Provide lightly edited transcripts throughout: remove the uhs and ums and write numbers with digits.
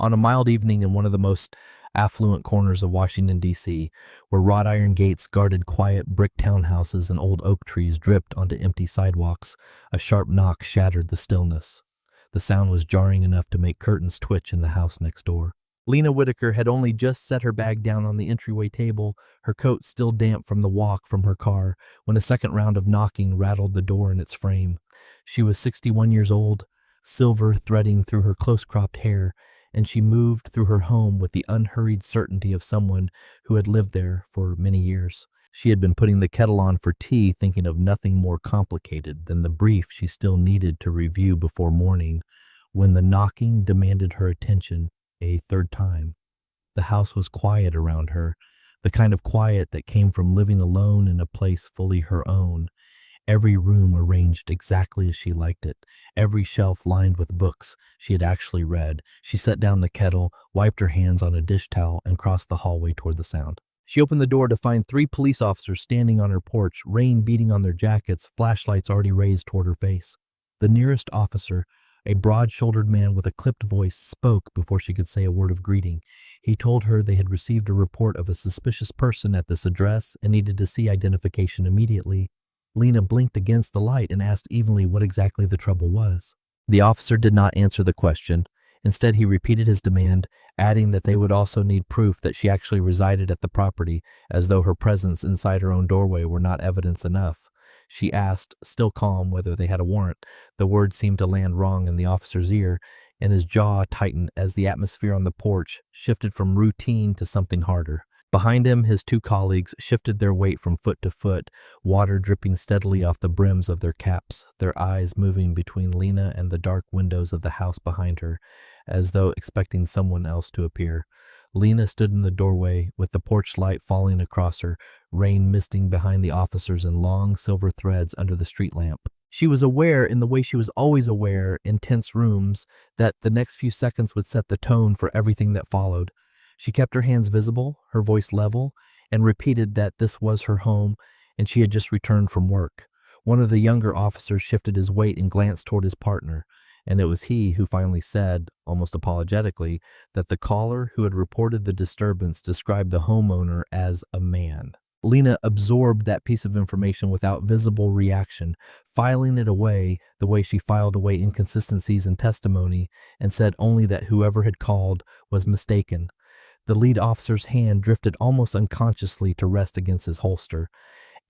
On a mild evening in one of the most affluent corners of Washington, D.C., where wrought iron gates guarded quiet brick townhouses and old oak trees dripped onto empty sidewalks, a sharp knock shattered the stillness. The sound was jarring enough to make curtains twitch in the house next door. Lena Whitaker had only just set her bag down on the entryway table, her coat still damp from the walk from her car, when a second round of knocking rattled the door in its frame. She was 61 years old, silver threading through her close-cropped hair, and she moved through her home with the unhurried certainty of someone who had lived there for many years. She had been putting the kettle on for tea, thinking of nothing more complicated than the brief she still needed to review before morning, when the knocking demanded her attention a third time. The house was quiet around her, the kind of quiet that came from living alone in a place fully her own. Every room arranged exactly as she liked it, every shelf lined with books she had actually read. She set down the kettle, wiped her hands on a dish towel, and crossed the hallway toward the sound. She opened the door to find 3 police officers standing on her porch, rain beating on their jackets, flashlights already raised toward her face. The nearest officer, a broad-shouldered man with a clipped voice, spoke before she could say a word of greeting. He told her they had received a report of a suspicious person at this address and needed to see identification immediately. Lena blinked against the light and asked evenly what exactly the trouble was. The officer did not answer the question. Instead, he repeated his demand, adding that they would also need proof that she actually resided at the property, as though her presence inside her own doorway were not evidence enough. She asked, still calm, whether they had a warrant. The word seemed to land wrong in the officer's ear, and his jaw tightened as the atmosphere on the porch shifted from routine to something harder. Behind him, his 2 colleagues shifted their weight from foot to foot, water dripping steadily off the brims of their caps, their eyes moving between Lena and the dark windows of the house behind her, as though expecting someone else to appear. Lena stood in the doorway, with the porch light falling across her, rain misting behind the officers in long silver threads under the street lamp. She was aware, in the way she was always aware in tense rooms, that the next few seconds would set the tone for everything that followed. She kept her hands visible, her voice level, and repeated that this was her home and she had just returned from work. One of the younger officers shifted his weight and glanced toward his partner, and it was he who finally said, almost apologetically, that the caller who had reported the disturbance described the homeowner as a man. Lena absorbed that piece of information without visible reaction, filing it away the way she filed away inconsistencies in testimony, and said only that whoever had called was mistaken. The lead officer's hand drifted almost unconsciously to rest against his holster,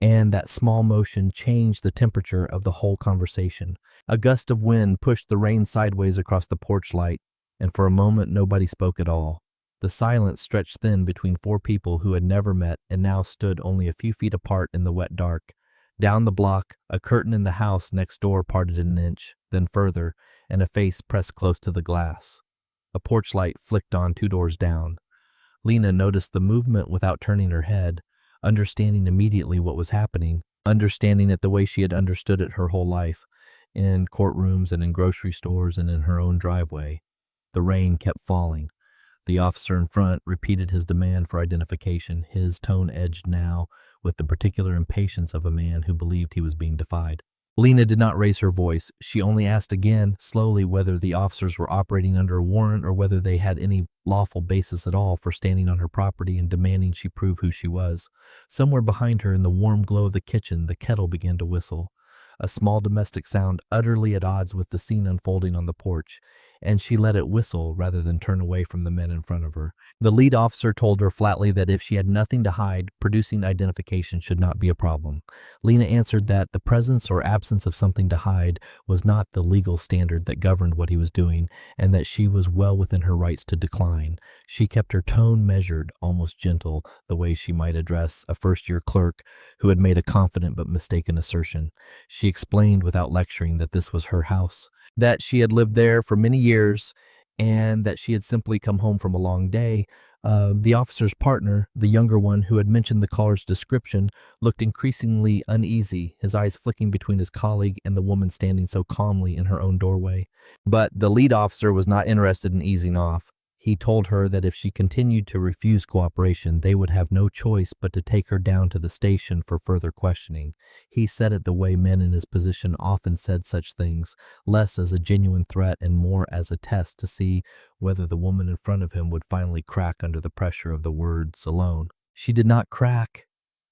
and that small motion changed the temperature of the whole conversation. A gust of wind pushed the rain sideways across the porch light, and for a moment nobody spoke at all. The silence stretched thin between 4 people who had never met and now stood only a few feet apart in the wet dark. Down the block, a curtain in the house next door parted an inch, then further, and a face pressed close to the glass. A porch light flicked on 2 doors down. Lena noticed the movement without turning her head, understanding immediately what was happening, understanding it the way she had understood it her whole life, in courtrooms and in grocery stores and in her own driveway. The rain kept falling. The officer in front repeated his demand for identification, his tone edged now with the particular impatience of a man who believed he was being defied. Lena did not raise her voice. She only asked again, slowly, whether the officers were operating under a warrant or whether they had any lawful basis at all for standing on her property and demanding she prove who she was. Somewhere behind her, in the warm glow of the kitchen, the kettle began to whistle, a small domestic sound utterly at odds with the scene unfolding on the porch, and she let it whistle rather than turn away from the men in front of her. The lead officer told her flatly that if she had nothing to hide, producing identification should not be a problem. Lena answered that the presence or absence of something to hide was not the legal standard that governed what he was doing, and that she was well within her rights to decline. She kept her tone measured, almost gentle, the way she might address a first-year clerk who had made a confident but mistaken assertion. She explained without lecturing that this was her house, that she had lived there for many years, and that she had simply come home from a long day. The officer's partner, the younger one who had mentioned the caller's description, looked increasingly uneasy, his eyes flicking between his colleague and the woman standing so calmly in her own doorway. But the lead officer was not interested in easing off. He told her that if she continued to refuse cooperation, they would have no choice but to take her down to the station for further questioning. He said it the way men in his position often said such things, less as a genuine threat and more as a test to see whether the woman in front of him would finally crack under the pressure of the words alone. She did not crack.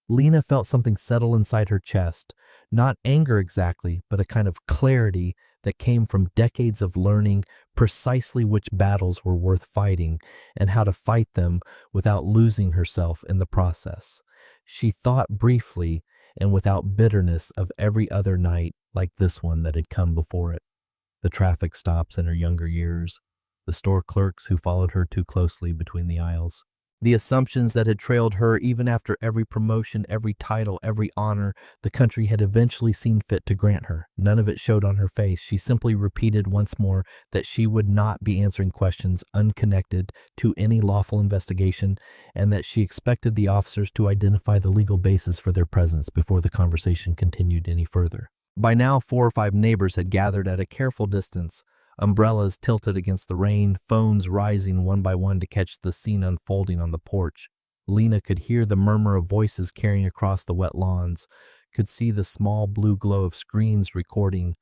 Lena felt something settle inside her chest, not anger exactly, but a kind of clarity that came from decades of learning precisely which battles were worth fighting and how to fight them without losing herself in the process. She thought briefly and without bitterness of every other night like this one that had come before it. The traffic stops in her younger years, the store clerks who followed her too closely between the aisles, the assumptions that had trailed her even after every promotion, every title, every honor the country had eventually seen fit to grant her. None of it showed on her face. She simply repeated once more that she would not be answering questions unconnected to any lawful investigation, and that she expected the officers to identify the legal basis for their presence before the conversation continued any further. By now, 4 or 5 neighbors had gathered at a careful distance, umbrellas tilted against the rain, phones rising one by one to catch the scene unfolding on the porch. Lena could hear the murmur of voices carrying across the wet lawns, could see the small blue glow of screens recording.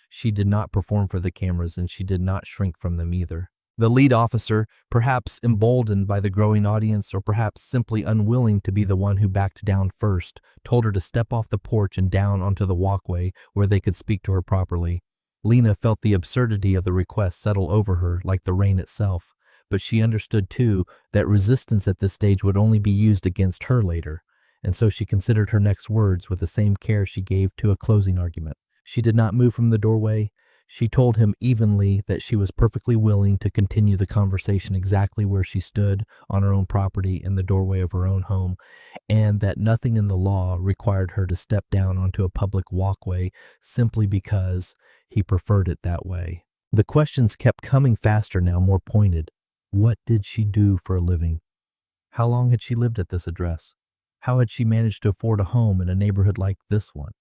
She did not perform for the cameras, and she did not shrink from them either. The lead officer, perhaps emboldened by the growing audience or perhaps simply unwilling to be the one who backed down first, told her to step off the porch and down onto the walkway where they could speak to her properly. Lena felt the absurdity of the request settle over her like the rain itself, but she understood too that resistance at this stage would only be used against her later, and so she considered her next words with the same care she gave to a closing argument. She did not move from the doorway. She told him evenly that she was perfectly willing to continue the conversation exactly where she stood on her own property in the doorway of her own home, and that nothing in the law required her to step down onto a public walkway simply because he preferred it that way. The questions kept coming faster now, more pointed. What did she do for a living? How long had she lived at this address? How had she managed to afford a home in a neighborhood like this one?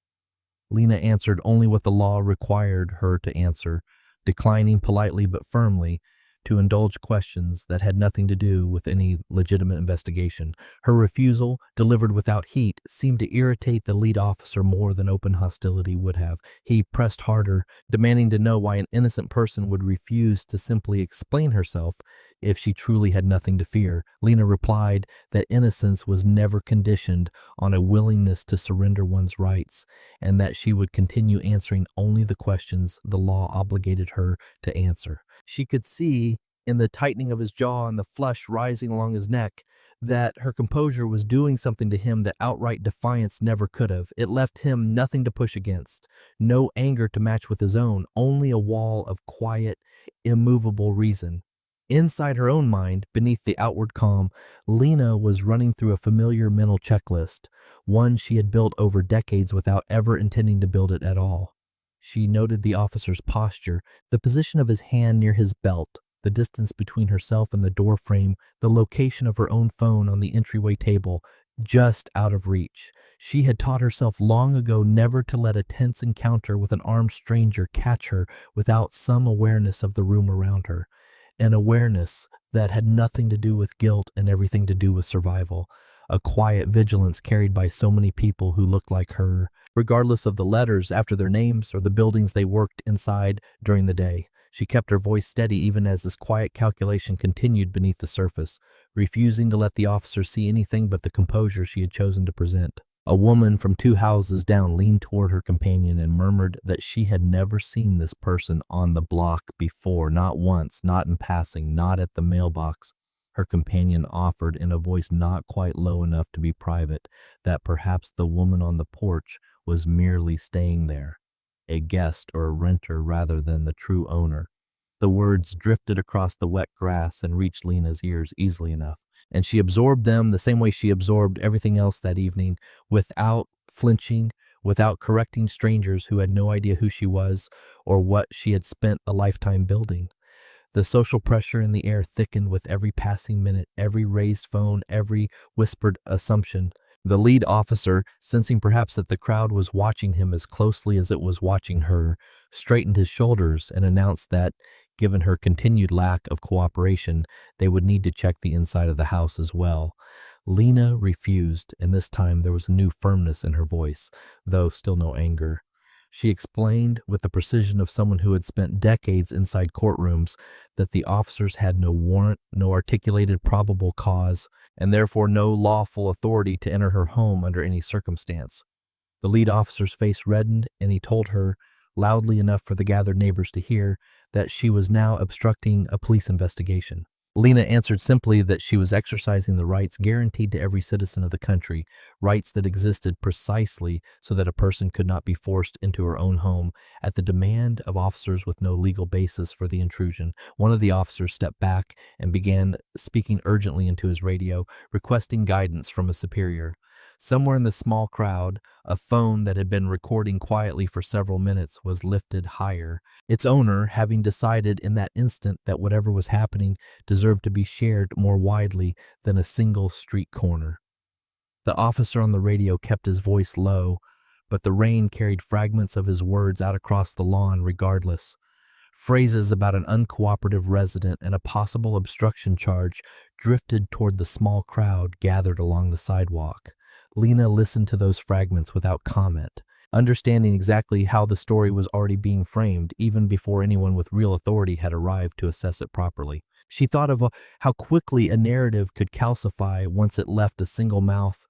Lena answered only what the law required her to answer, declining politely but firmly to indulge questions that had nothing to do with any legitimate investigation. Her refusal, delivered without heat, seemed to irritate the lead officer more than open hostility would have. He pressed harder, demanding to know why an innocent person would refuse to simply explain herself if she truly had nothing to fear. Lena replied that innocence was never conditioned on a willingness to surrender one's rights, and that she would continue answering only the questions the law obligated her to answer. She could see in the tightening of his jaw and the flush rising along his neck that her composure was doing something to him that outright defiance never could have. It left him nothing to push against, no anger to match with his own, only a wall of quiet, immovable reason. Inside her own mind, beneath the outward calm, Lena was running through a familiar mental checklist, one she had built over decades without ever intending to build it at all. She noted the officer's posture, the position of his hand near his belt, the distance between herself and the door frame, the location of her own phone on the entryway table, just out of reach. She had taught herself long ago never to let a tense encounter with an armed stranger catch her without some awareness of the room around her, an awareness that had nothing to do with guilt and everything to do with survival, a quiet vigilance carried by so many people who looked like her, regardless of the letters after their names or the buildings they worked inside during the day. She kept her voice steady even as this quiet calculation continued beneath the surface, refusing to let the officer see anything but the composure she had chosen to present. A woman from 2 houses down leaned toward her companion and murmured that she had never seen this person on the block before, not once, not in passing, not at the mailbox. Her companion offered, in a voice not quite low enough to be private, that perhaps the woman on the porch was merely staying there, a guest or a renter rather than the true owner. The words drifted across the wet grass and reached Lena's ears easily enough, and she absorbed them the same way she absorbed everything else that evening, without flinching, without correcting strangers who had no idea who she was or what she had spent a lifetime building. The social pressure in the air thickened with every passing minute, every raised phone, every whispered assumption. The lead officer, sensing perhaps that the crowd was watching him as closely as it was watching her, straightened his shoulders and announced that Given her continued lack of cooperation, they would need to check the inside of the house as well. Lena refused, and this time there was a new firmness in her voice, though still no anger. She explained, with the precision of someone who had spent decades inside courtrooms, that the officers had no warrant, no articulated probable cause, and therefore no lawful authority to enter her home under any circumstance. The lead officer's face reddened, and he told her, loudly enough for the gathered neighbors to hear, that she was now obstructing a police investigation. Lena answered simply that she was exercising the rights guaranteed to every citizen of the country, rights that existed precisely so that a person could not be forced into her own home at the demand of officers with no legal basis for the intrusion. One of the officers stepped back and began speaking urgently into his radio, requesting guidance from a superior. Somewhere in the small crowd, a phone that had been recording quietly for several minutes was lifted higher, its owner having decided in that instant that whatever was happening deserved to be shared more widely than a single street corner. The officer on the radio kept his voice low, but the rain carried fragments of his words out across the lawn regardless. Phrases about an uncooperative resident and a possible obstruction charge drifted toward the small crowd gathered along the sidewalk. Lena listened to those fragments without comment, understanding exactly how the story was already being framed even before anyone with real authority had arrived to assess it properly. She thought of how quickly a narrative could calcify once it left a single mouth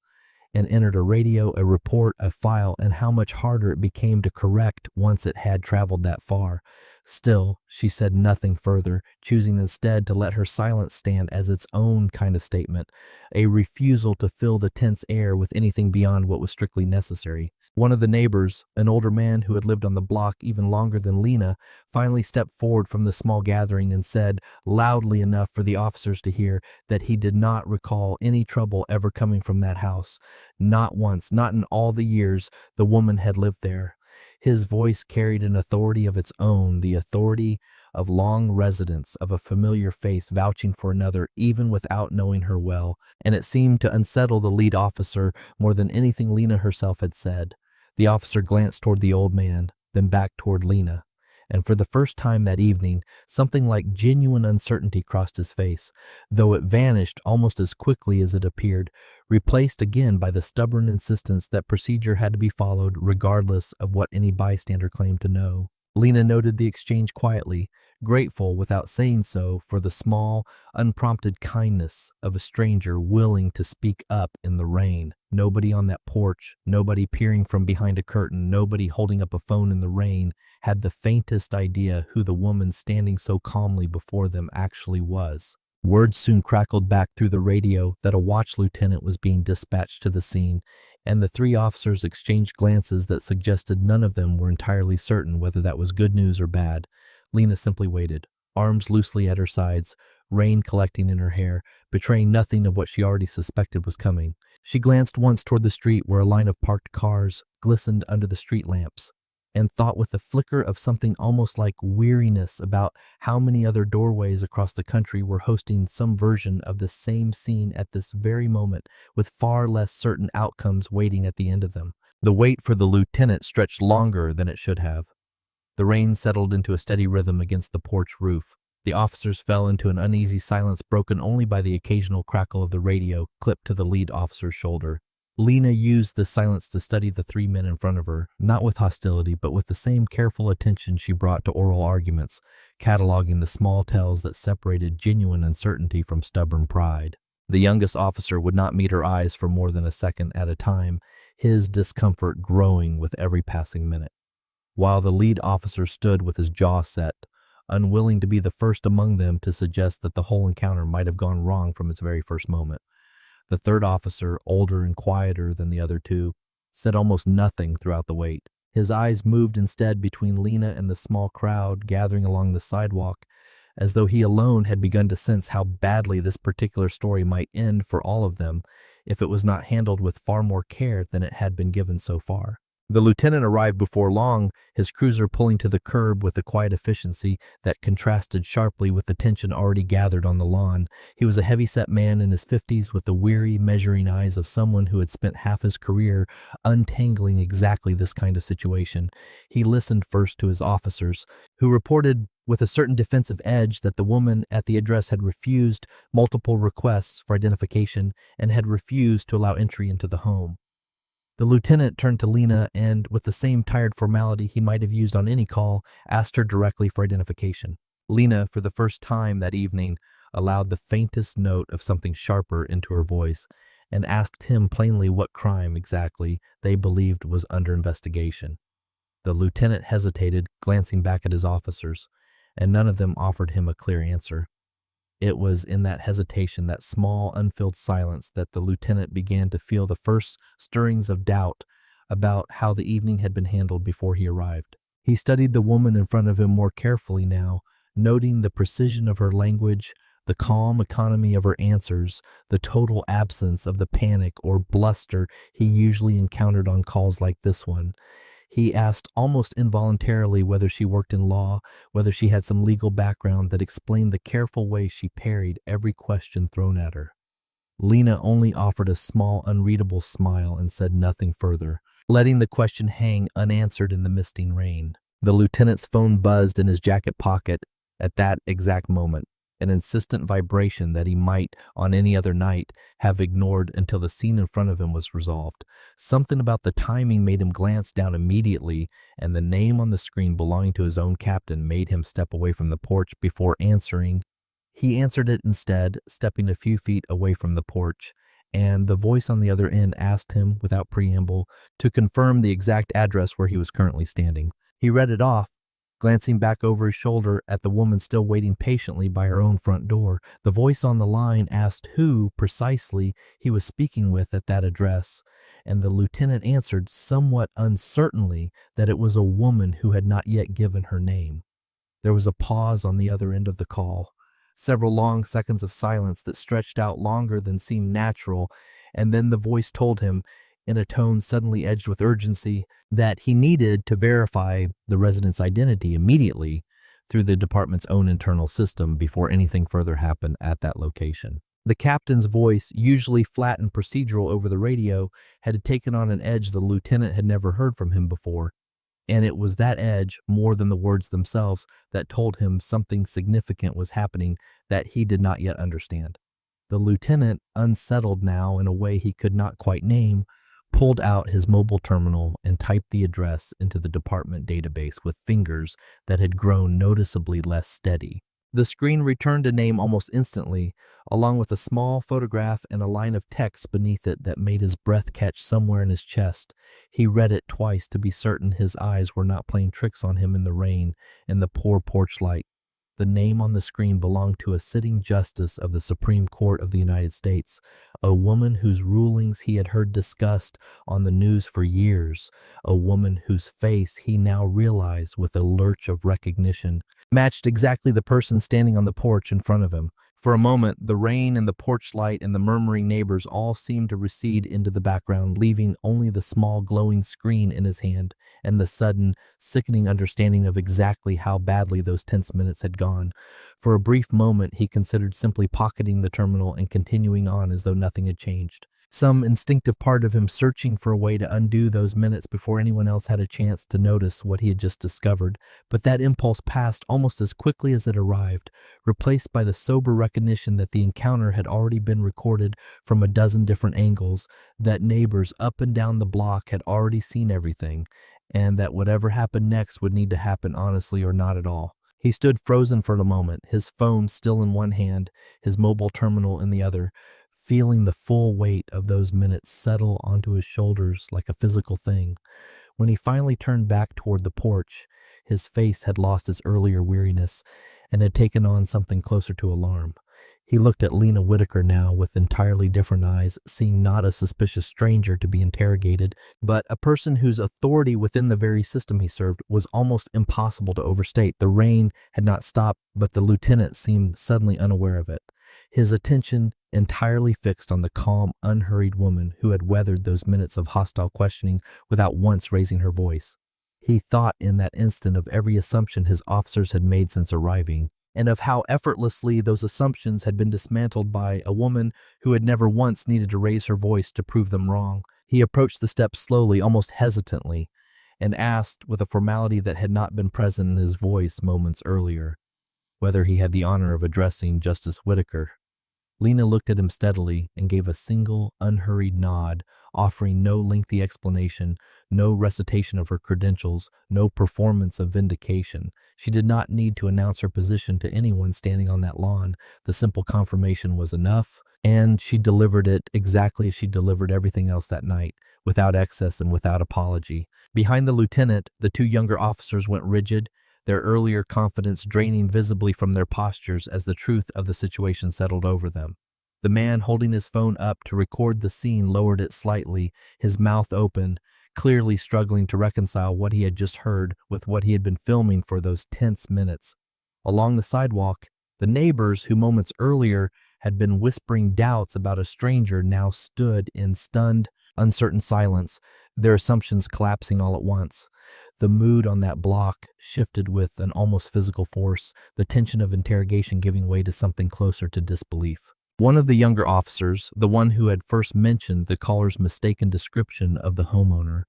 and entered a radio, a report, a file, and how much harder it became to correct once it had traveled that far. Still, she said nothing further, choosing instead to let her silence stand as its own kind of statement, a refusal to fill the tense air with anything beyond what was strictly necessary. One of the neighbors, an older man who had lived on the block even longer than Lena, finally stepped forward from the small gathering and said, loudly enough for the officers to hear, that he did not recall any trouble ever coming from that house. Not once, not in all the years the woman had lived there. His voice carried an authority of its own, the authority of long residence, of a familiar face vouching for another even without knowing her well, and it seemed to unsettle the lead officer more than anything Lena herself had said. The officer glanced toward the old man, then back toward Lena, and for the first time that evening, something like genuine uncertainty crossed his face, though it vanished almost as quickly as it appeared, replaced again by the stubborn insistence that procedure had to be followed regardless of what any bystander claimed to know. Lena noted the exchange quietly, grateful without saying so for the small, unprompted kindness of a stranger willing to speak up in the rain. Nobody on that porch, nobody peering from behind a curtain, nobody holding up a phone in the rain had the faintest idea who the woman standing so calmly before them actually was. Word soon crackled back through the radio that a watch lieutenant was being dispatched to the scene, and the three officers exchanged glances that suggested none of them were entirely certain whether that was good news or bad. Lena simply waited, arms loosely at her sides, rain collecting in her hair, betraying nothing of what she already suspected was coming. She glanced once toward the street where a line of parked cars glistened under the street lamps, and thought with a flicker of something almost like weariness about how many other doorways across the country were hosting some version of the same scene at this very moment, with far less certain outcomes waiting at the end of them. The wait for the lieutenant stretched longer than it should have. The rain settled into a steady rhythm against the porch roof. The officers fell into an uneasy silence broken only by the occasional crackle of the radio clipped to the lead officer's shoulder. Lena used the silence to study the three men in front of her, not with hostility, but with the same careful attention she brought to oral arguments, cataloging the small tells that separated genuine uncertainty from stubborn pride. The youngest officer would not meet her eyes for more than a second at a time, his discomfort growing with every passing minute, while the lead officer stood with his jaw set, unwilling to be the first among them to suggest that the whole encounter might have gone wrong from its very first moment. The third officer, older and quieter than the other two, said almost nothing throughout the wait. His eyes moved instead between Lena and the small crowd gathering along the sidewalk, as though he alone had begun to sense how badly this particular story might end for all of them if it was not handled with far more care than it had been given so far. The lieutenant arrived before long, his cruiser pulling to the curb with a quiet efficiency that contrasted sharply with the tension already gathered on the lawn. He was a heavy-set man in his 50s with the weary, measuring eyes of someone who had spent half his career untangling exactly this kind of situation. He listened first to his officers, who reported with a certain defensive edge that the woman at the address had refused multiple requests for identification and had refused to allow entry into the home. The lieutenant turned to Lena and, with the same tired formality he might have used on any call, asked her directly for identification. Lena, for the first time that evening, allowed the faintest note of something sharper into her voice and asked him plainly what crime exactly they believed was under investigation. The lieutenant hesitated, glancing back at his officers, and none of them offered him a clear answer. It was in that hesitation, that small, unfilled silence, that the lieutenant began to feel the first stirrings of doubt about how the evening had been handled before he arrived. He studied the woman in front of him more carefully now, noting the precision of her language, the calm economy of her answers, the total absence of the panic or bluster he usually encountered on calls like this one. He asked almost involuntarily whether she worked in law, whether she had some legal background that explained the careful way she parried every question thrown at her. Lena only offered a small, unreadable smile and said nothing further, letting the question hang unanswered in the misting rain. The lieutenant's phone buzzed in his jacket pocket at that exact moment, an insistent vibration that he might, on any other night, have ignored until the scene in front of him was resolved. Something about the timing made him glance down immediately, and the name on the screen belonging to his own captain made him step away from the porch before answering. He answered it instead, stepping a few feet away from the porch, and the voice on the other end asked him, without preamble, to confirm the exact address where he was currently standing. He read it off, glancing back over his shoulder at the woman still waiting patiently by her own front door. The voice on the line asked who, precisely, he was speaking with at that address, and the lieutenant answered somewhat uncertainly that it was a woman who had not yet given her name. There was a pause on the other end of the call, several long seconds of silence that stretched out longer than seemed natural, and then the voice told him, in a tone suddenly edged with urgency, that he needed to verify the resident's identity immediately through the department's own internal system before anything further happened at that location. The captain's voice, usually flat and procedural over the radio, had taken on an edge the lieutenant had never heard from him before, and it was that edge, more than the words themselves, that told him something significant was happening that he did not yet understand. The lieutenant, unsettled now in a way he could not quite name, pulled out his mobile terminal and typed the address into the department database with fingers that had grown noticeably less steady. The screen returned a name almost instantly, along with a small photograph and a line of text beneath it that made his breath catch somewhere in his chest. He read it twice to be certain his eyes were not playing tricks on him in the rain and the poor porch light. The name on the screen belonged to a sitting justice of the Supreme Court of the United States, a woman whose rulings he had heard discussed on the news for years, a woman whose face he now realized with a lurch of recognition matched exactly the person standing on the porch in front of him. For a moment, the rain and the porch light and the murmuring neighbors all seemed to recede into the background, leaving only the small glowing screen in his hand and the sudden, sickening understanding of exactly how badly those tense minutes had gone. For a brief moment, he considered simply pocketing the terminal and continuing on as though nothing had changed. Some instinctive part of him searching for a way to undo those minutes before anyone else had a chance to notice what he had just discovered, but that impulse passed almost as quickly as it arrived, replaced by the sober recognition that the encounter had already been recorded from a dozen different angles, that neighbors up and down the block had already seen everything, and that whatever happened next would need to happen honestly or not at all. He stood frozen for a moment, his phone still in one hand, his mobile terminal in the other, feeling the full weight of those minutes settle onto his shoulders like a physical thing. When he finally turned back toward the porch, his face had lost its earlier weariness and had taken on something closer to alarm. He looked at Lena Whitaker now with entirely different eyes, seeing not a suspicious stranger to be interrogated, but a person whose authority within the very system he served was almost impossible to overstate. The rain had not stopped, but the lieutenant seemed suddenly unaware of it, his attention entirely fixed on the calm, unhurried woman who had weathered those minutes of hostile questioning without once raising her voice. He thought in that instant of every assumption his officers had made since arriving, and of how effortlessly those assumptions had been dismantled by a woman who had never once needed to raise her voice to prove them wrong. He approached the steps slowly, almost hesitantly, and asked with a formality that had not been present in his voice moments earlier, whether he had the honor of addressing Justice Whitaker. Lena looked at him steadily and gave a single, unhurried nod, offering no lengthy explanation, no recitation of her credentials, no performance of vindication. She did not need to announce her position to anyone standing on that lawn. The simple confirmation was enough, and she delivered it exactly as she delivered everything else that night, without excess and without apology. Behind the lieutenant, the two younger officers went rigid, their earlier confidence draining visibly from their postures as the truth of the situation settled over them. The man holding his phone up to record the scene lowered it slightly, his mouth open, clearly struggling to reconcile what he had just heard with what he had been filming for those tense minutes. Along the sidewalk, the neighbors who moments earlier had been whispering doubts about a stranger now stood in stunned, uncertain silence, their assumptions collapsing all at once. The mood on that block shifted with an almost physical force, the tension of interrogation giving way to something closer to disbelief. One of the younger officers, the one who had first mentioned the caller's mistaken description of the homeowner,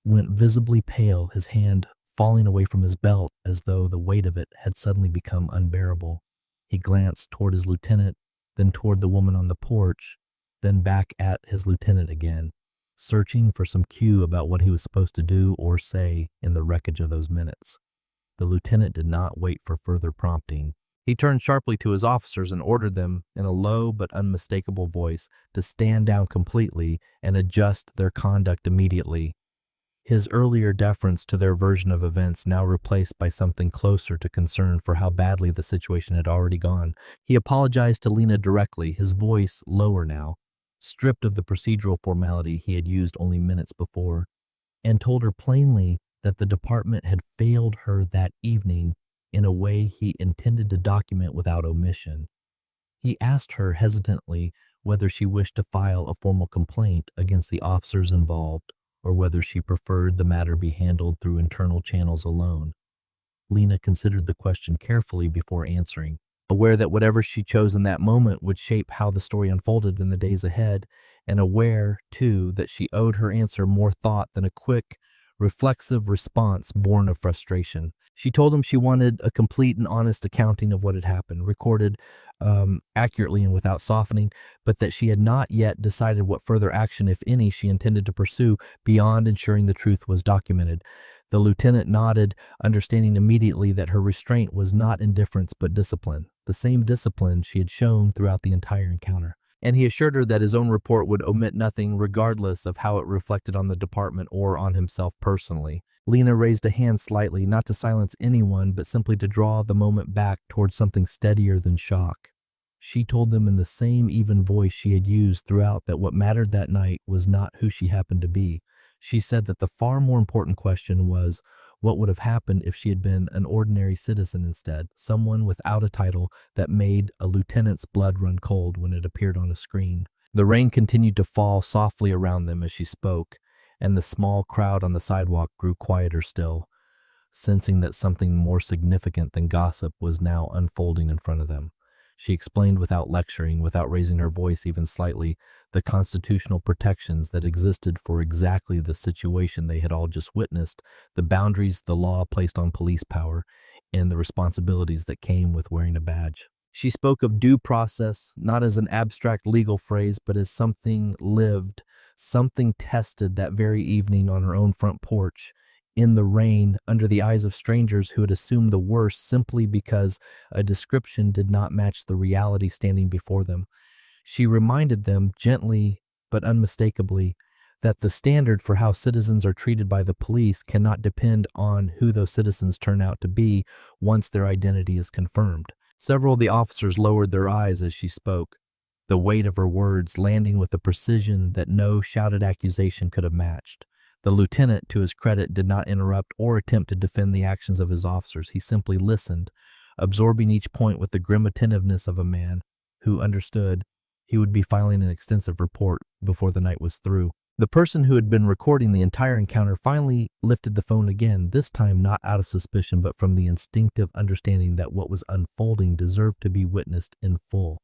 went visibly pale, his hand falling away from his belt as though the weight of it had suddenly become unbearable. He glanced toward his lieutenant, then toward the woman on the porch, then back at his lieutenant again, searching for some cue about what he was supposed to do or say in the wreckage of those minutes. The lieutenant did not wait for further prompting. He turned sharply to his officers and ordered them, in a low but unmistakable voice, to stand down completely and adjust their conduct immediately. His earlier deference to their version of events now replaced by something closer to concern for how badly the situation had already gone. He apologized to Lena directly, his voice lower now, stripped of the procedural formality he had used only minutes before, and told her plainly that the department had failed her that evening in a way he intended to document without omission. He asked her hesitantly whether she wished to file a formal complaint against the officers involved, or whether she preferred the matter be handled through internal channels alone. Lena considered the question carefully before answering, aware that whatever she chose in that moment would shape how the story unfolded in the days ahead, and aware, too, that she owed her answer more thought than a quick, reflexive response born of frustration. She told him she wanted a complete and honest accounting of what had happened, recorded accurately and without softening, but that she had not yet decided what further action, if any, she intended to pursue beyond ensuring the truth was documented. The lieutenant nodded, understanding immediately that her restraint was not indifference but discipline, the same discipline she had shown throughout the entire encounter. And he assured her that his own report would omit nothing regardless of how it reflected on the department or on himself personally. Lena raised a hand slightly, not to silence anyone, but simply to draw the moment back towards something steadier than shock. She told them in the same even voice she had used throughout that what mattered that night was not who she happened to be. She said that the far more important question was what would have happened if she had been an ordinary citizen instead, someone without a title that made a lieutenant's blood run cold when it appeared on a screen. The rain continued to fall softly around them as she spoke, and the small crowd on the sidewalk grew quieter still, sensing that something more significant than gossip was now unfolding in front of them. She explained without lecturing, without raising her voice even slightly, the constitutional protections that existed for exactly the situation they had all just witnessed, the boundaries the law placed on police power, and the responsibilities that came with wearing a badge. She spoke of due process, not as an abstract legal phrase, but as something lived, something tested that very evening on her own front porch, in the rain, under the eyes of strangers who had assumed the worst simply because a description did not match the reality standing before them. She reminded them, gently but unmistakably, that the standard for how citizens are treated by the police cannot depend on who those citizens turn out to be once their identity is confirmed. Several of the officers lowered their eyes as she spoke, the weight of her words landing with a precision that no shouted accusation could have matched. The lieutenant, to his credit, did not interrupt or attempt to defend the actions of his officers. He simply listened, absorbing each point with the grim attentiveness of a man who understood he would be filing an extensive report before the night was through. The person who had been recording the entire encounter finally lifted the phone again, this time not out of suspicion but from the instinctive understanding that what was unfolding deserved to be witnessed in full.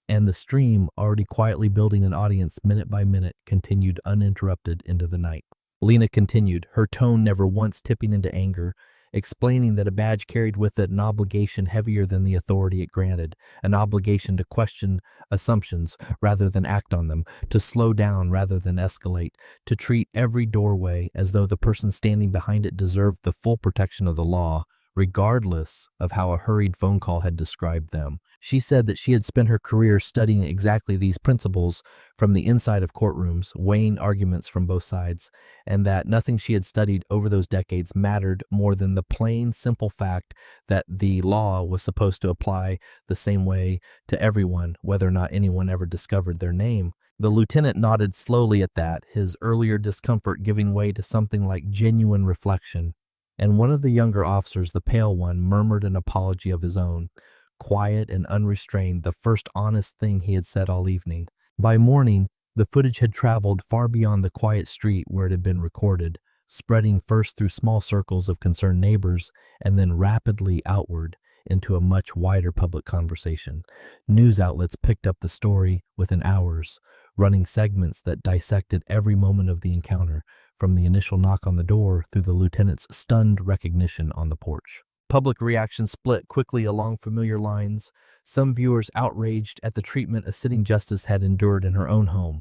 And the stream, already quietly building an audience minute by minute, continued uninterrupted into the night. Lena continued, her tone never once tipping into anger, explaining that a badge carried with it an obligation heavier than the authority it granted, an obligation to question assumptions rather than act on them, to slow down rather than escalate, to treat every doorway as though the person standing behind it deserved the full protection of the law, regardless of how a hurried phone call had described them. She said that she had spent her career studying exactly these principles from the inside of courtrooms, weighing arguments from both sides, and that nothing she had studied over those decades mattered more than the plain, simple fact that the law was supposed to apply the same way to everyone, whether or not anyone ever discovered their name. The lieutenant nodded slowly at that, his earlier discomfort giving way to something like genuine reflection. And one of the younger officers, the pale one, murmured an apology of his own, quiet and unrestrained, the first honest thing he had said all evening. By morning, the footage had traveled far beyond the quiet street where it had been recorded, spreading first through small circles of concerned neighbors and then rapidly outward into a much wider public conversation. News outlets picked up the story within hours, running segments that dissected every moment of the encounter, from the initial knock on the door through the lieutenant's stunned recognition on the porch. Public reaction split quickly along familiar lines, some viewers outraged at the treatment a sitting justice had endured in her own home.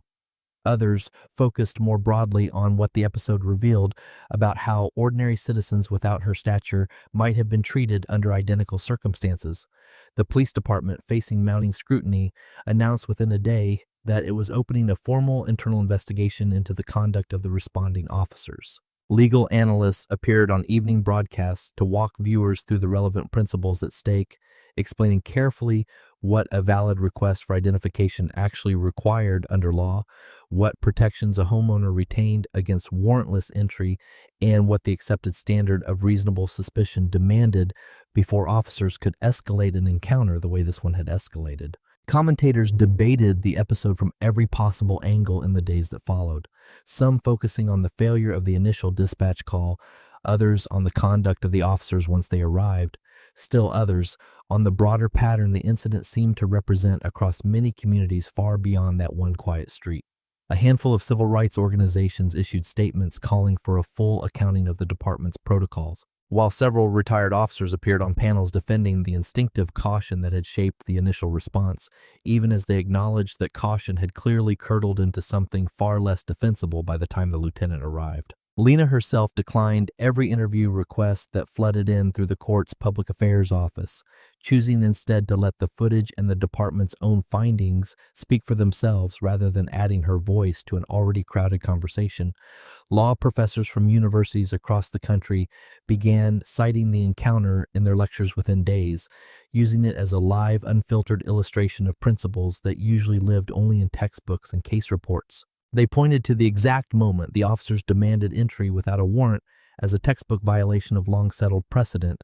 Others focused more broadly on what the episode revealed about how ordinary citizens without her stature might have been treated under identical circumstances. The police department, facing mounting scrutiny, announced within a day that it was opening a formal internal investigation into the conduct of the responding officers. Legal analysts appeared on evening broadcasts to walk viewers through the relevant principles at stake, explaining carefully what a valid request for identification actually required under law, what protections a homeowner retained against warrantless entry, and what the accepted standard of reasonable suspicion demanded before officers could escalate an encounter the way this one had escalated. Commentators debated the episode from every possible angle in the days that followed, some focusing on the failure of the initial dispatch call, others on the conduct of the officers once they arrived, still others on the broader pattern the incident seemed to represent across many communities far beyond that one quiet street. A handful of civil rights organizations issued statements calling for a full accounting of the department's protocols, while several retired officers appeared on panels defending the instinctive caution that had shaped the initial response, even as they acknowledged that caution had clearly curdled into something far less defensible by the time the lieutenant arrived. Lena herself declined every interview request that flooded in through the court's public affairs office, choosing instead to let the footage and the department's own findings speak for themselves rather than adding her voice to an already crowded conversation. Law professors from universities across the country began citing the encounter in their lectures within days, using it as a live, unfiltered illustration of principles that usually lived only in textbooks and case reports. They pointed to the exact moment the officers demanded entry without a warrant as a textbook violation of long-settled precedent,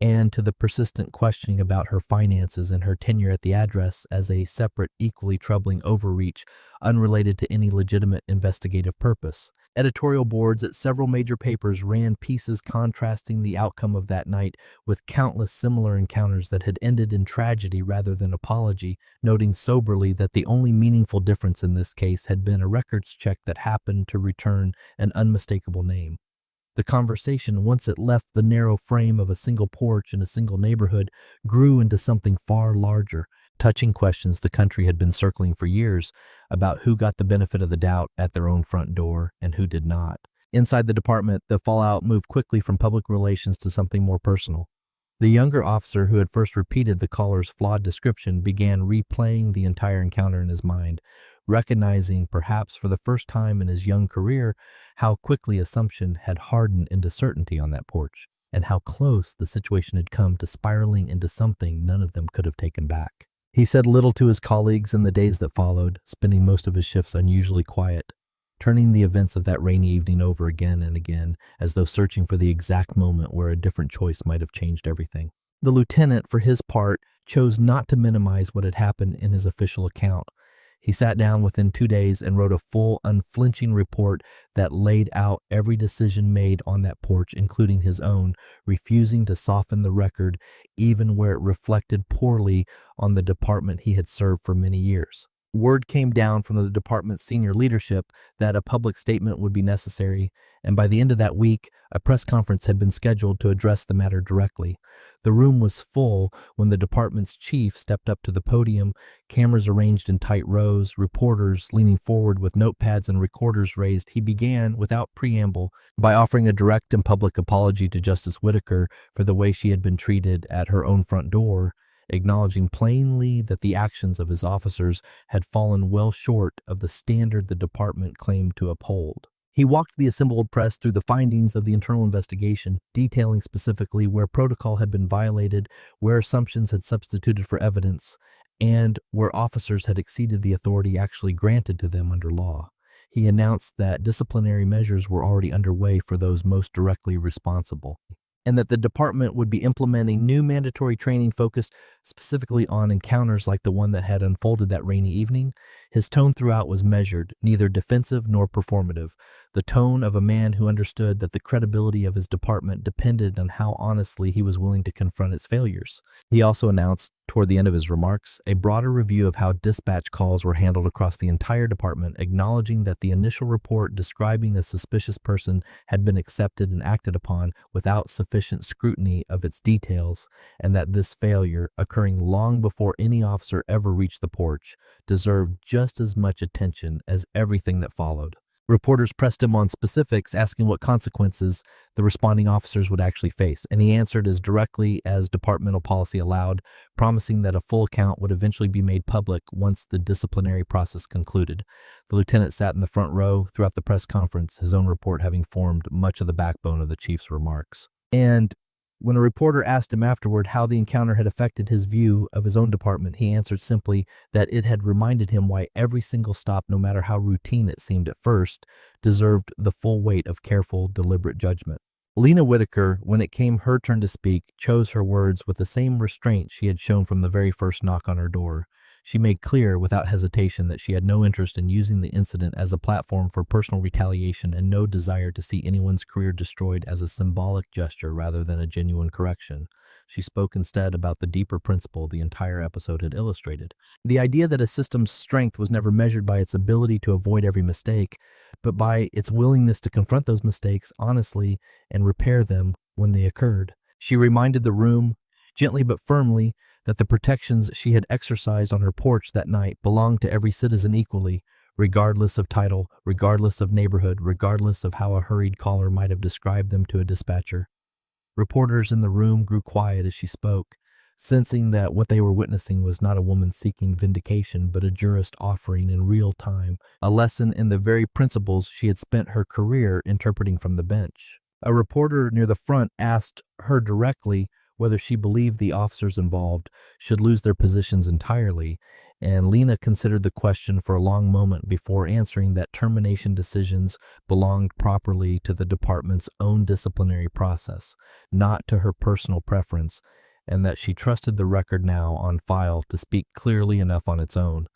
and to the persistent questioning about her finances and her tenure at the address as a separate, equally troubling overreach unrelated to any legitimate investigative purpose. Editorial boards at several major papers ran pieces contrasting the outcome of that night with countless similar encounters that had ended in tragedy rather than apology, noting soberly that the only meaningful difference in this case had been a records check that happened to return an unmistakable name. The conversation, once it left the narrow frame of a single porch in a single neighborhood, grew into something far larger, touching questions the country had been circling for years about who got the benefit of the doubt at their own front door and who did not. Inside the department, the fallout moved quickly from public relations to something more personal. The younger officer who had first repeated the caller's flawed description began replaying the entire encounter in his mind, recognizing, perhaps for the first time in his young career, how quickly assumption had hardened into certainty on that porch, and how close the situation had come to spiraling into something none of them could have taken back. He said little to his colleagues in the days that followed, spending most of his shifts unusually quiet, turning the events of that rainy evening over again and again, as though searching for the exact moment where a different choice might have changed everything. The lieutenant, for his part, chose not to minimize what had happened in his official account. He sat down within 2 days and wrote a full, unflinching report that laid out every decision made on that porch, including his own, refusing to soften the record even where it reflected poorly on the department he had served for many years. Word came down from the department's senior leadership that a public statement would be necessary, and by the end of that week, a press conference had been scheduled to address the matter directly. The room was full when the department's chief stepped up to the podium, cameras arranged in tight rows, reporters leaning forward with notepads and recorders raised. He began, without preamble, by offering a direct and public apology to Justice Whitaker for the way she had been treated at her own front door, acknowledging plainly that the actions of his officers had fallen well short of the standard the department claimed to uphold. He walked the assembled press through the findings of the internal investigation, detailing specifically where protocol had been violated, where assumptions had substituted for evidence, and where officers had exceeded the authority actually granted to them under law. He announced that disciplinary measures were already underway for those most directly responsible, and that the department would be implementing new mandatory training focused specifically on encounters like the one that had unfolded that rainy evening. His tone throughout was measured, neither defensive nor performative, the tone of a man who understood that the credibility of his department depended on how honestly he was willing to confront its failures. He also announced, toward the end of his remarks, a broader review of how dispatch calls were handled across the entire department, acknowledging that the initial report describing a suspicious person had been accepted and acted upon without sufficient scrutiny of its details, and that this failure, occurring long before any officer ever reached the porch, deserved just as much attention as everything that followed. Reporters pressed him on specifics, asking what consequences the responding officers would actually face, and he answered as directly as departmental policy allowed, promising that a full account would eventually be made public once the disciplinary process concluded. The lieutenant sat in the front row throughout the press conference, his own report having formed much of the backbone of the chief's remarks. And when a reporter asked him afterward how the encounter had affected his view of his own department, he answered simply that it had reminded him why every single stop, no matter how routine it seemed at first, deserved the full weight of careful, deliberate judgment. Lena Whitaker, when it came her turn to speak, chose her words with the same restraint she had shown from the very first knock on her door. She made clear without hesitation that she had no interest in using the incident as a platform for personal retaliation and no desire to see anyone's career destroyed as a symbolic gesture rather than a genuine correction. She spoke instead about the deeper principle the entire episode had illustrated. The idea that a system's strength was never measured by its ability to avoid every mistake, but by its willingness to confront those mistakes honestly and repair them when they occurred. She reminded the room, gently but firmly, that the protections she had exercised on her porch that night belonged to every citizen equally, regardless of title, regardless of neighborhood, regardless of how a hurried caller might have described them to a dispatcher. Reporters in the room grew quiet as she spoke, sensing that what they were witnessing was not a woman seeking vindication, but a jurist offering in real time a lesson in the very principles she had spent her career interpreting from the bench. A reporter near the front asked her directly whether she believed the officers involved should lose their positions entirely, and Lena considered the question for a long moment before answering that termination decisions belonged properly to the department's own disciplinary process, not to her personal preference, and that she trusted the record now on file to speak clearly enough on its own.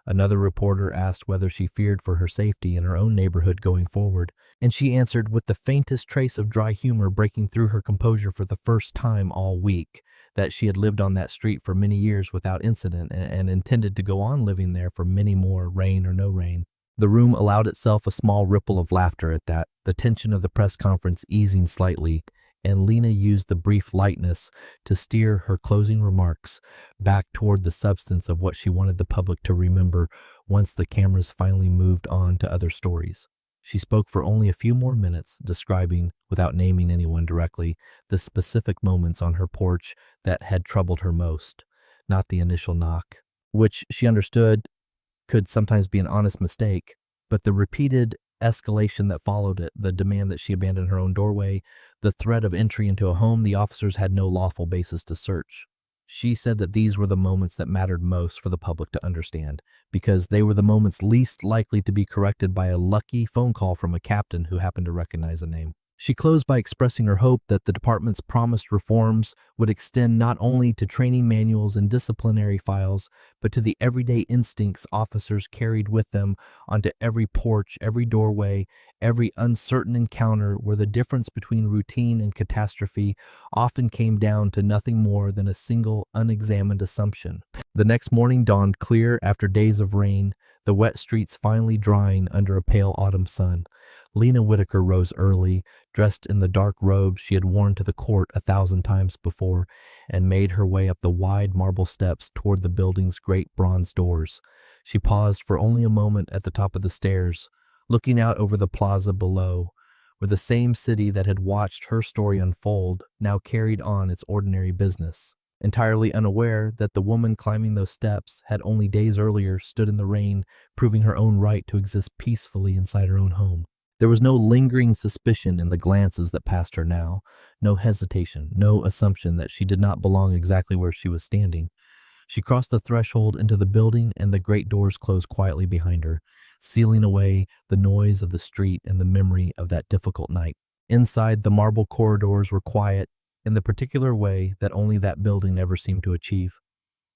Another reporter asked whether she feared for her safety in her own neighborhood going forward, and she answered with the faintest trace of dry humor breaking through her composure for the first time all week, that she had lived on that street for many years without incident and intended to go on living there for many more, rain or no rain. The room allowed itself a small ripple of laughter at that, the tension of the press conference easing slightly, and Lena used the brief lightness to steer her closing remarks back toward the substance of what she wanted the public to remember once the cameras finally moved on to other stories. She spoke for only a few more minutes, describing, without naming anyone directly, the specific moments on her porch that had troubled her most, not the initial knock, which she understood could sometimes be an honest mistake, but the repeated escalation that followed it, the demand that she abandon her own doorway, the threat of entry into a home the officers had no lawful basis to search. She said that these were the moments that mattered most for the public to understand, because they were the moments least likely to be corrected by a lucky phone call from a captain who happened to recognize a name. She closed by expressing her hope that the department's promised reforms would extend not only to training manuals and disciplinary files, but to the everyday instincts officers carried with them onto every porch, every doorway, every uncertain encounter where the difference between routine and catastrophe often came down to nothing more than a single unexamined assumption. The next morning dawned clear after days of rain, the wet streets finally drying under a pale autumn sun. Lena Whitaker rose early, dressed in the dark robes she had worn to the court 1,000 times before, and made her way up the wide marble steps toward the building's great bronze doors. She paused for only a moment at the top of the stairs, looking out over the plaza below, where the same city that had watched her story unfold now carried on its ordinary business, entirely unaware that the woman climbing those steps had only days earlier stood in the rain, proving her own right to exist peacefully inside her own home. There was no lingering suspicion in the glances that passed her now, no hesitation, no assumption that she did not belong exactly where she was standing. She crossed the threshold into the building, and the great doors closed quietly behind her, sealing away the noise of the street and the memory of that difficult night. Inside, the marble corridors were quiet in the particular way that only that building ever seemed to achieve.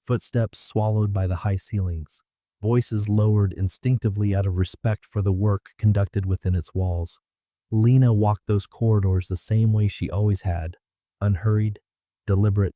Footsteps swallowed by the high ceilings. Voices lowered instinctively out of respect for the work conducted within its walls. Lena walked those corridors the same way she always had, unhurried, deliberate,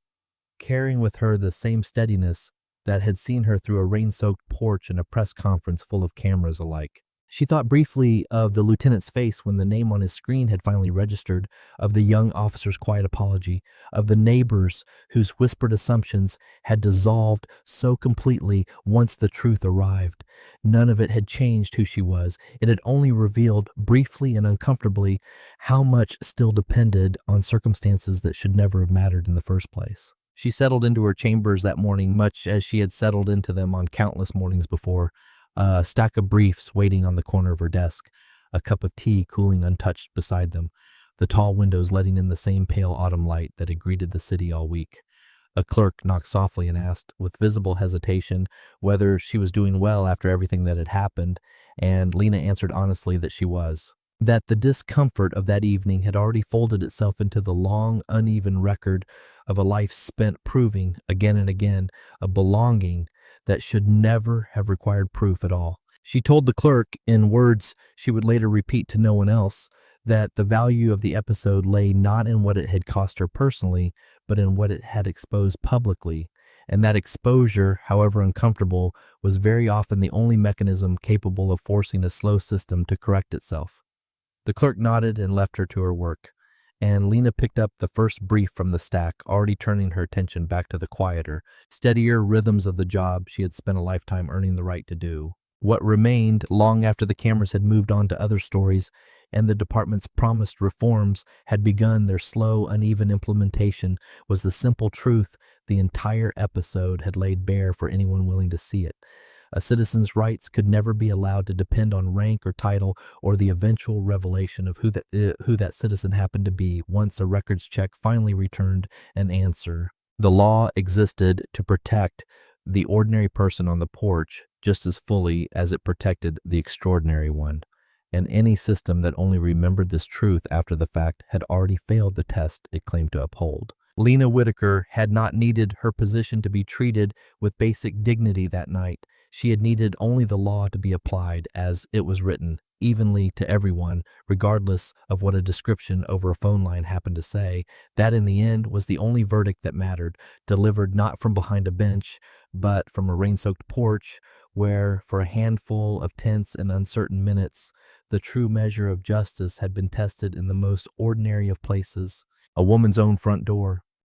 carrying with her the same steadiness that had seen her through a rain-soaked porch and a press conference full of cameras alike. She thought briefly of the lieutenant's face when the name on his screen had finally registered, of the young officer's quiet apology, of the neighbors whose whispered assumptions had dissolved so completely once the truth arrived. None of it had changed who she was. It had only revealed, briefly and uncomfortably, how much still depended on circumstances that should never have mattered in the first place. She settled into her chambers that morning much as she had settled into them on countless mornings before. A stack of briefs waiting on the corner of her desk, a cup of tea cooling untouched beside them, the tall windows letting in the same pale autumn light that had greeted the city all week. A clerk knocked softly and asked, with visible hesitation, whether she was doing well after everything that had happened, and Lena answered honestly that she was. That the discomfort of that evening had already folded itself into the long, uneven record of a life spent proving, again and again, a belonging that should never have required proof at all. She told the clerk, in words she would later repeat to no one else, that the value of the episode lay not in what it had cost her personally, but in what it had exposed publicly, and that exposure, however uncomfortable, was very often the only mechanism capable of forcing a slow system to correct itself. The clerk nodded and left her to her work, and Lena picked up the first brief from the stack, already turning her attention back to the quieter, steadier rhythms of the job she had spent a lifetime earning the right to do. What remained, long after the cameras had moved on to other stories and the department's promised reforms had begun their slow, uneven implementation, was the simple truth the entire episode had laid bare for anyone willing to see it. A citizen's rights could never be allowed to depend on rank or title or the eventual revelation of who that citizen happened to be once a records check finally returned an answer. The law existed to protect the ordinary person on the porch just as fully as it protected the extraordinary one, and any system that only remembered this truth after the fact had already failed the test it claimed to uphold. Lena Whitaker had not needed her position to be treated with basic dignity that night. She had needed only the law to be applied as it was written, evenly to everyone, regardless of what a description over a phone line happened to say. That in the end was the only verdict that mattered, delivered not from behind a bench, but from a rain-soaked porch, where, for a handful of tense and uncertain minutes, the true measure of justice had been tested in the most ordinary of places, a woman's own front door.